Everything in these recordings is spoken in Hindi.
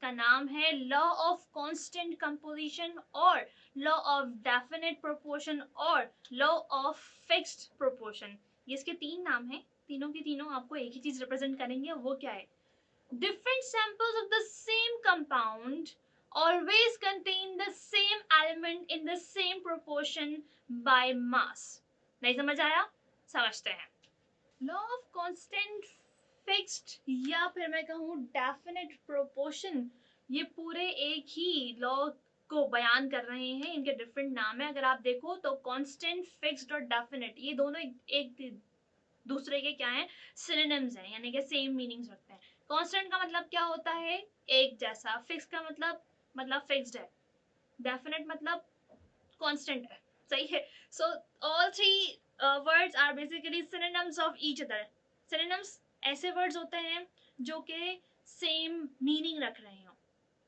जिसका नाम है लॉ ऑफ कांस्टेंट कंपोजिशन और लॉ ऑफ डेफिनेट प्रोपोर्शन और लॉ ऑफ फिक्स्ड प्रोपोर्शन। ये इसके तीन नाम हैं, तीनों की तीनों आपको एक ही चीज रिप्रेजेंट करेंगे, वो क्या है? Different samples of the same compound always contain the same element in the same proportion by mass। नहीं समझ आया? समझते हैं। Law of constant fixed या फिर मैं कहूँ definite proportion, ये पूरे एक ही लॉ को बयान कर रहे हैं, इनके डिफरेंट नाम है। अगर आप देखो तो कांस्टेंट, फिक्स्ड और डेफिनेट ये दोनों एक दूसरे के क्या है? सिनोनिम्स हैं, यानी कि सेम मीनिंग्स रखते हैं। कांस्टेंट का मतलब क्या होता है? एक जैसा। फिक्स का मतलब फिक्स्ड है। डेफिनेट मतलब कांस्टेंट है। सही है। So all three words are basically synonyms of each other. Synonyms ऐसे वर्ड्स होते हैं जो कि सेम मीनिंग रख रहे हो।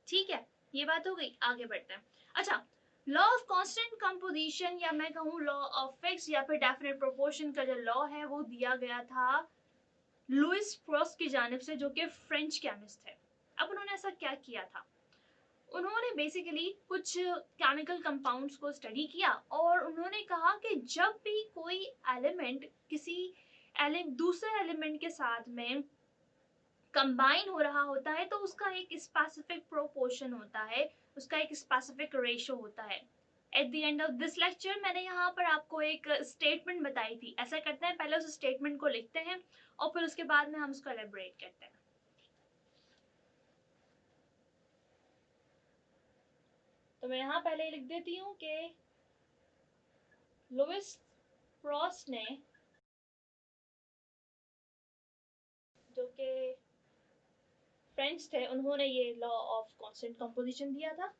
ठीक है, ये बात हो गई। आगे बढ़ते हैं। अच्छा, लॉ ऑफ कांस्टेंट कंपोजिशन या मैं कहूँ लॉ ऑफ फिक्स या फिर डेफिनेट प्रोपोर्शन का जो लॉ है वो दिया गया था लुइस प्रॉस्ट की जानिब से, जो कि फ्रेंच केमिस्ट है। अब उन्होंने ऐसा क्या किया था? उन्होंने बेसिकली कुछ केमिकल कंपाउंड्स को स्टडी किया और उन्होंने कहा कि जब भी कोई एलिमेंट किसी दूसरे एलिमेंट के साथ में कंबाइन हो रहा होता है तो उसका एक स्पेसिफिक प्रोपोर्शन होता है, उसका एक स्पेसिफिक रेशो होता है। At the end of this lecture मैंने यहाँ पर आपको एक स्टेटमेंट बताई थी। ऐसा करते हैं, पहले उस स्टेटमेंट को लिखते हैं और फिर उसके बाद में हम उसको एलेबरेट करते हैं। तो मैं यहाँ पहले लिख देती हूँ कि लुइस प्रॉस्ट ने, जो कि फ्रेंच थे, उन्होंने ये लॉ ऑफ कांस्टेंट कंपोजिशन दिया था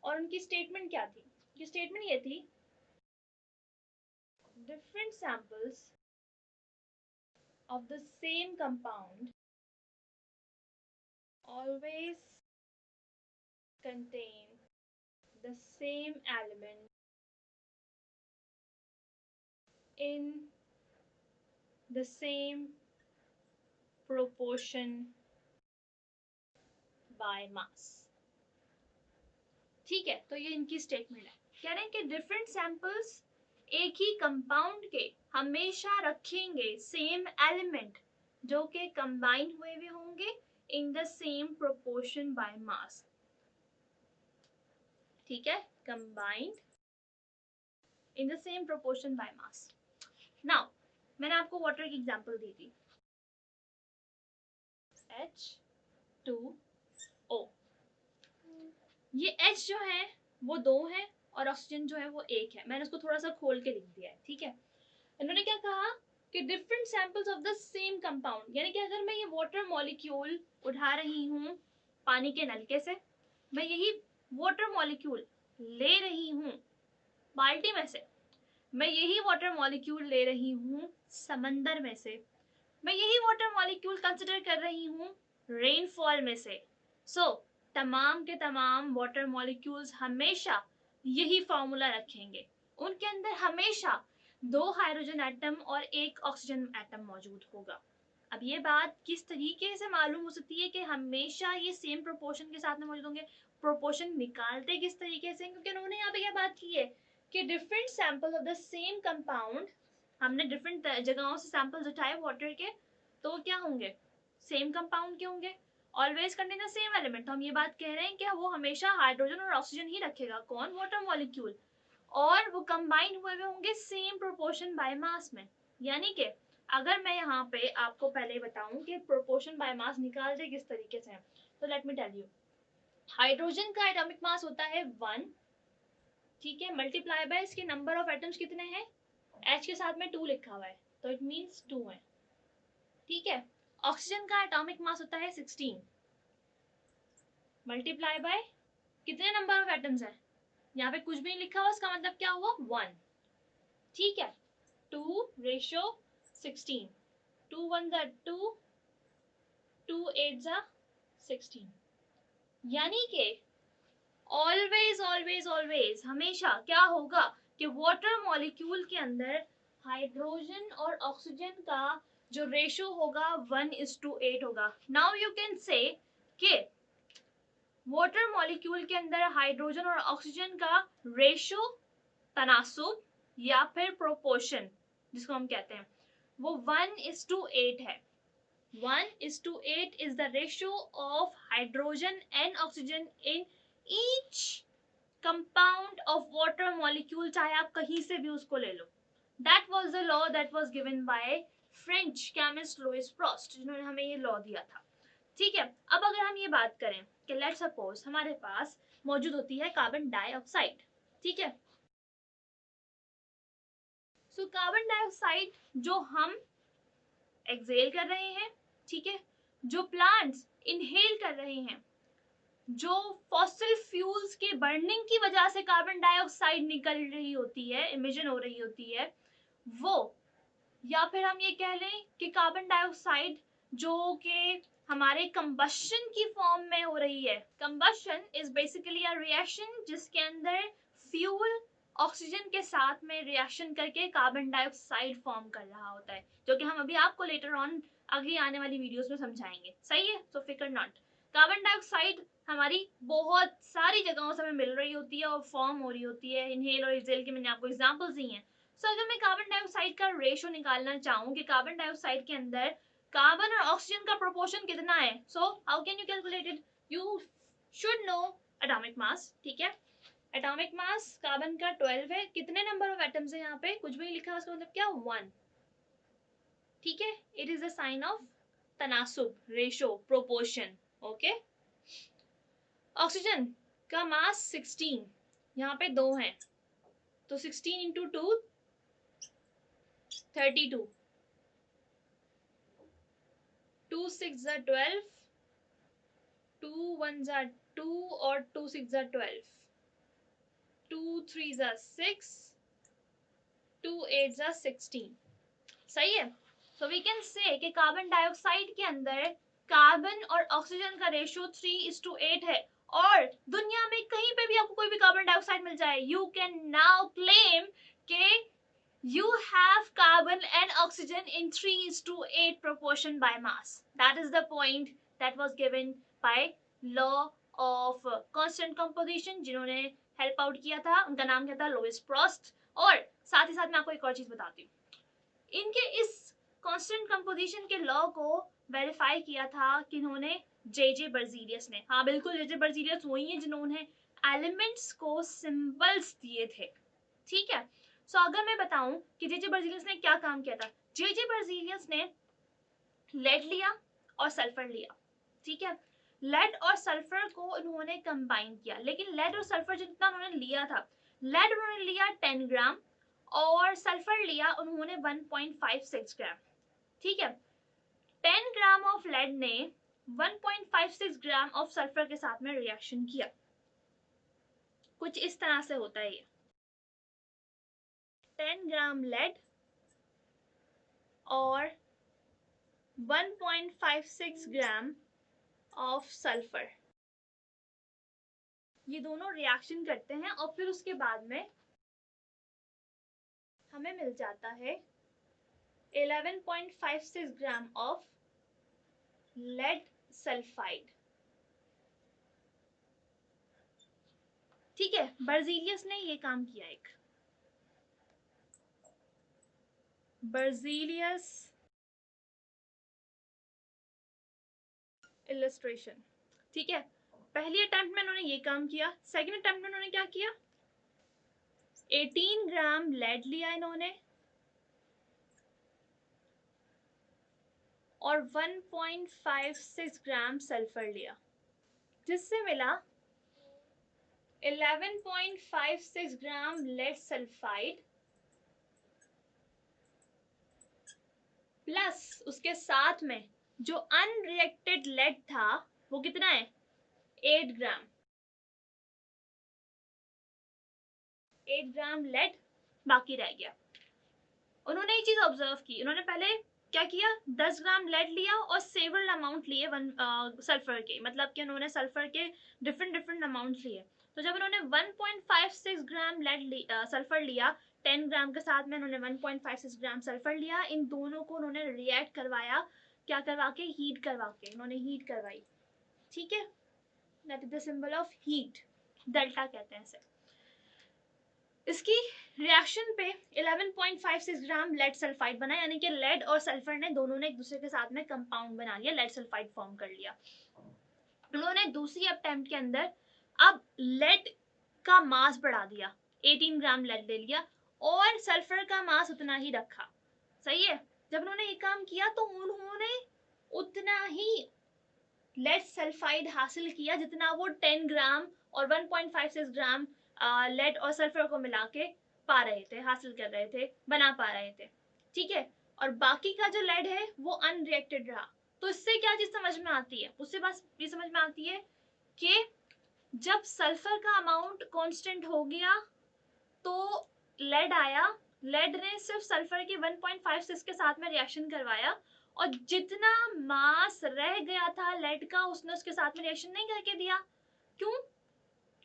और उनकी स्टेटमेंट क्या थी? ये स्टेटमेंट ये थी, different samples of the same compound always contain the same element in the same proportion by mass। ठीक है, तो ये इनकी स्टेटमेंट है। कह रहे हैं कि डिफरेंट सैंपल्स एक ही कंपाउंड के हमेशा रखेंगे सेम एलिमेंट जो कि कंबाइन हुए हुए होंगे in the same proportion by mass. ठीक है, combined in the same proportion by mass. Now मैंने आपको वाटर की एग्जांपल दी थी, H2O। ये H जो है वो 2 है और ऑक्सीजन जो है वो 1 है। मैंने उसको थोड़ा सा खोल के लिख दिया है। ठीक है, इन्होंने क्या कहा कि different samples of the same compound, यानी कि अगर मैं ये वाटर मॉलिक्यूल उठा रही हूँ पानी के नलके से, मैं यही वाटर मॉलिक्यूल ले रही हूँ बाल्टी में से, मैं यही वाटर मॉलिक्यूल ले रही हूँ समंदर में से, मैं यही वाटर मॉलिक्यूल कंसिडर कर रही हूँ रेनफॉल में से। तमाम के तमाम वाटर मॉलिक्यूल्स हमेशा यही फॉर्मूला रखेंगे, उनके अंदर हमेशा 2 हाइड्रोजन एटम और 1 ऑक्सीजन एटम मौजूद होगा। अब ये बात किस तरीके से मालूम हो सकती है कि हमेशा ये सेम प्रोपोर्शन के साथ में मौजूद होंगे? प्रोपोर्शन निकालते किस तरीके से? क्योंकि उन्होंने यहाँ पे क्या बात की है कि different sample of the same compound, हमने डिफरेंट जगहों से सैंपल्स उठाए वाटर के, तो क्या होंगे? सेम कंपाउंड के होंगे, always contain the same element. तो हम ये बात कह रहे हैं कि वो हमेशा हाइड्रोजन और ऑक्सीजन ही रखेगा। कौन? Water molecule. और वो कंबाइन हुए हुए होंगे सेम प्रोपोर्शन बाय मास में। यानी कि अगर मैं यहाँ पे आपको पहले बताऊं कि प्रोपोर्शन बाय मास निकालते किस तरीके से, तो let me tell you. Hydrogen का एटॉमिक मास होता है 1, ठीक है, मल्टीप्लाई बाय इसके नंबर ऑफ एटम्स कितने हैं? H के साथ में 2 लिखा हुआ है, तो इट मींस 2 है। ठीक है, ऑक्सीजन का एटॉमिक मास होता है 16, मल्टीप्लाई बाय कितने नंबर ऑफ एटम्स है? यहाँ पे कुछ भी नहीं लिखा हुआ, इसका मतलब क्या हुआ? 1। ठीक है, 2 रेशो 16, 2 1 2, 2 8 16। यानी कि ऑलवेज ऑलवेज ऑलवेज हमेशा क्या होगा कि वाटर मॉलिक्यूल के अंदर हाइड्रोजन और ऑक्सीजन का जो रेशो होगा 1:8 होगा। नाउ यू कैन से कि वाटर मॉलिक्यूल के अंदर हाइड्रोजन और ऑक्सीजन का रेशो, तनासुब या फिर प्रोपोर्शन जिसको हम कहते हैं, वो 1:8 है। 1:8 is the ratio of hydrogen and oxygen in each compound of water molecule, चाहे आप कहीं से भी उसको ले लो। That was the law that was given by French chemist Louis Prost, जिन्होंने हमें ये लॉ दिया था। ठीक है, अब अगर हम ये बात करें कि लेट्स सपोज हमारे पास मौजूद होती है कार्बन डाइऑक्साइड, ठीक है। सो कार्बन डाइऑक्साइड जो हम एक्सेल कर रहे हैं, ठीक है, जो प्लांट्स इनहेल कर रहे हैं, जो फॉसिल फ्यूल्स के बर्निंग की वजह से कार्बन डाइऑक्साइड निकल रही होती है, इमिशन हो रही होती है, वो, या फिर हम ये कह लें कि कार्बन डाइऑक्साइड जो कि हमारे कंबशन की फॉर्म में हो रही है। Combustion is basically a reaction जिसके अंदर फ्यूल ऑक्सीजन के साथ में रिएक्शन करके कार्बन डाइऑक्साइड फॉर्म कर रहा होता है, जो कि हम अभी आपको लेटर ऑन अगली आने वाली वीडियोस में समझाएंगे। सही है, सो फिकर नॉट। कार्बन डाइऑक्साइड हमारी बहुत सारी जगहों से हमें मिल रही होती है और फॉर्म हो रही होती है, इनहेल और एक्सेल के मैंने आपको एग्जांपल्स दी हैं। सो अगर मैं कार्बन डाइऑक्साइड का रेशो निकालना चाहूँ कि कार्बन डाइऑक्साइड के अंदर कार्बन और ऑक्सीजन का प्रोपोर्शन कितना है, so how can you calculate it? You should know atomic mass, ठीक है। एटॉमिक मास कार्बन का 12 है। कितने नंबर ऑफ एटम्स है यहाँ पे? कुछ भी नहीं लिखा, उसका मतलब क्या? 1, ठीक है। It is a sign of तनासुब, रेशो, प्रोपोर्शन, ओके। ऑक्सीजन का मास 16, यहाँ पे 2 है, तो 16 इंटू 2 32, 2 6 12, 2 1 2 और 2 6 12, 2 3 6, 2 8 16। सही है। सो वी कैन से कि कार्बन डाइऑक्साइड के अंदर कार्बन और ऑक्सीजन का रेशियो 3:8 है, और दुनिया में कहीं पे भी आपको कोई भी कार्बन डाइऑक्साइड मिल जाए, यू कैन नाउ क्लेम के you have carbon and oxygen in 3:8 proportion by mass. That is the point that was given by law of constant composition, जिन्होंने हेल्प आउट किया था, उनका नाम क्या था? लुइस प्रोस्ट। और साथ ही साथ मैं आपको एक और चीज बताती हूँ, इनके इस कांस्टेंट कंपोजिशन के लॉ को वेरीफाई किया था किन्होंने? जे बर्जीलियस ने। हाँ बिल्कुल, जे बर्जीलियस वही है जिन्होंने एलिमेंट्स को सिंबल्स दिए थे, ठीक है। सो अगर मैं बताऊं कि जे बर्जीलियस ने क्या काम किया था, जे बर्जीलियस ने लेड लिया और सल्फर लिया, ठीक है। लेड और सल्फर को उन्होंने कंबाइन किया, लेकिन लेड और सल्फर जितना उन्होंने लिया था, लेड उन्होंने लिया 10 ग्राम और सल्फर लिया उन्होंने 1.56 ग्राम, ठीक है। 10 ग्राम ऑफ लेड ने 1.56 ग्राम ऑफ सल्फर के साथ में रिएक्शन किया। कुछ इस तरह से होता है ये, 10 ग्राम लेड और 1.56 ग्राम ऑफ सल्फर, ये दोनों रिएक्शन करते हैं और फिर उसके बाद में हमें मिल जाता है 11.56 ग्राम ऑफ लेड सल्फाइड, ठीक है। बर्जीलियस ने ये काम किया, एक बर्जीलियस इलस्ट्रेशन, ठीक है। पहली अटेम्प्ट में उन्होंने ये काम किया, सेकंड अटेम्प्ट में उन्होंने क्या किया? 18 ग्राम लेड लिया इन्होंने और 1.56 ग्राम सल्फर लिया, जिससे मिला 11.56 ग्राम लेड सल्फाइड प्लस उसके साथ में जो अनरिएक्टेड लेड था वो कितना है? 8 ग्राम। 8 ग्राम लेड बाकी रह गया। उन्होंने ये चीज ऑब्जर्व की, उन्होंने पहले क्या किया? 10 ग्राम लेड लिया और सेवरल अमाउंट लिए सल्फर के, मतलब कि उन्होंने सल्फर के डिफरेंट अमाउंट लिए। तो जब उन्होंने 1.56 ग्राम लेड सल्फर लिया, 10 ग्राम के साथ में उन्होंने 1.56 ग्राम सल्फर लिया, इन दोनों को उन्होंने रिएक्ट करवाया, क्या करवा के? हीट करवा के, उन्होंने हीट करवाई, ठीक है। That is the symbol of heat, delta कहते हैं इसे। इसकी रिएक्शन पे 11.56 ग्राम लेड सल्फाइड बना, यानी कि लेड और सल्फर ने दोनों ने एक दूसरे के साथ में कंपाउंड बना लिया, लेड सल्फाइड फॉर्म कर लिया। उन्होंने दूसरी अटेम्प्ट के अंदर अब लेड का मास बढ़ा दिया, 18 ग्राम लेड ले लिया और सल्फर का मास उतना ही रखा। सही है। जब उन्होंने ये काम किया तो उन्होंने उतना ही लेड सल्फाइड हासिल किया जितना वो 10 ग्राम और 1.56 ग्राम लेड और सल्फर को मिला के पा रहे थे, हासिल कर रहे थे, बना पा रहे थे। ठीक है। और बाकी का जो लेड है वो अनरिएक्टेड रहा। तो इससे क्या चीज समझ में आती है? उससे बस ये समझ में आती है कि जब सल्फर का अमाउंट कांस्टेंट हो गया तो लेड आया, लेड ने सिर्फ सल्फर के 1.56 के साथ में रिएक्शन करवाया और जितना मास रह गया था लेड का उसने उसके साथ में रिएक्शन नहीं करके दिया। क्यों?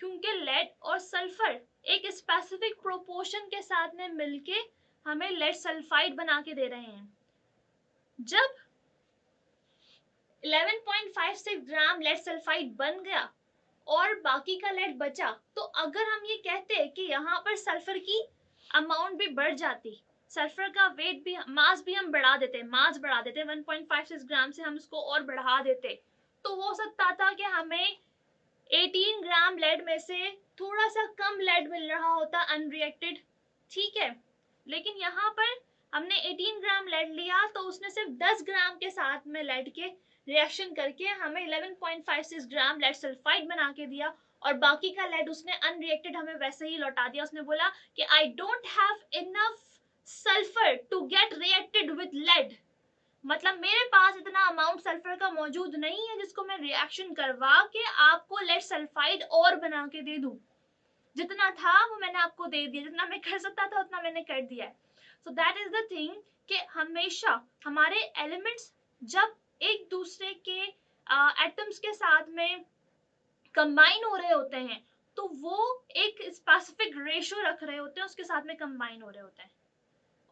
क्योंकि लेड और सल्फर एक स्पेसिफिक प्रोपोर्शन के साथ में मिलके हमें लेड सल्फाइड बना के दे रहे हैं। जब 11.56 ग्राम लेड सल्फाइड बन गया और बाकी का लेड बचा, तो अगर हम ये कहते कि यहाँ पर सल्फर की अमाउंट भी बढ़ जाती, सल्फर का वेट भी, मास भी हम बढ़ा देते, 1.56 ग्राम से हम इसको और बढ़ा देते, तो हो सकता था कि हमें 18 ग्राम लेड में से थोड़ा सा कम लेड मिल रहा होता अनरिएक्टेड। ठीक है। लेकिन यहाँ पर हमने 18 ग्राम लेड लिया तो उसने सिर्फ 10 ग्राम के साथ में लेड के रिएक्शन करके हमें 11.56 ग्राम लेड सल्फाइड बना के दिया और बाकी का लेड उसने अनरिएक्टेड हमें वैसे ही लौटा दिया। उसने बोला कि I don't have enough sulphur to get reacted with lead, मतलब मेरे पास इतना अमाउंट सल्फर का मौजूद नहीं है जिसको मैं रिएक्शन करवा के आपको लेड सल्फाइड और बना के दे दूं। जितना था वो मैंने आपको दे दिया, जितना मैं कर सकता था उतना मैंने कर दिया है। So that is the thing कि हमेशा हमारे एलिमेंट्स जब एक दूसरे के एटम्स के साथ में कंबाइन हो रहे होते हैं तो वो एक स्पेसिफिक रेशियो रख रहे होते हैं, उसके साथ में कंबाइन हो रहे होते हैं।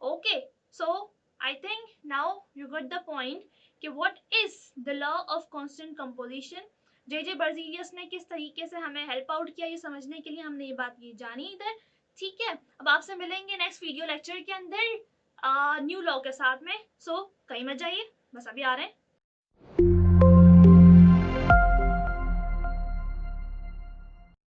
Okay, so I think now you got the point कि what is the law of constant composition. J Berzelius ने किस तरीके से हमें हेल्प आउट किया ये समझने के लिए हमने ये बात की जानी इधर। ठीक है। अब आपसे मिलेंगे नेक्स्ट वीडियो लेक्चर के अंदर न्यू लॉ के साथ में। सो कहीं मत जाइए, बस अभी आ रहे हैं।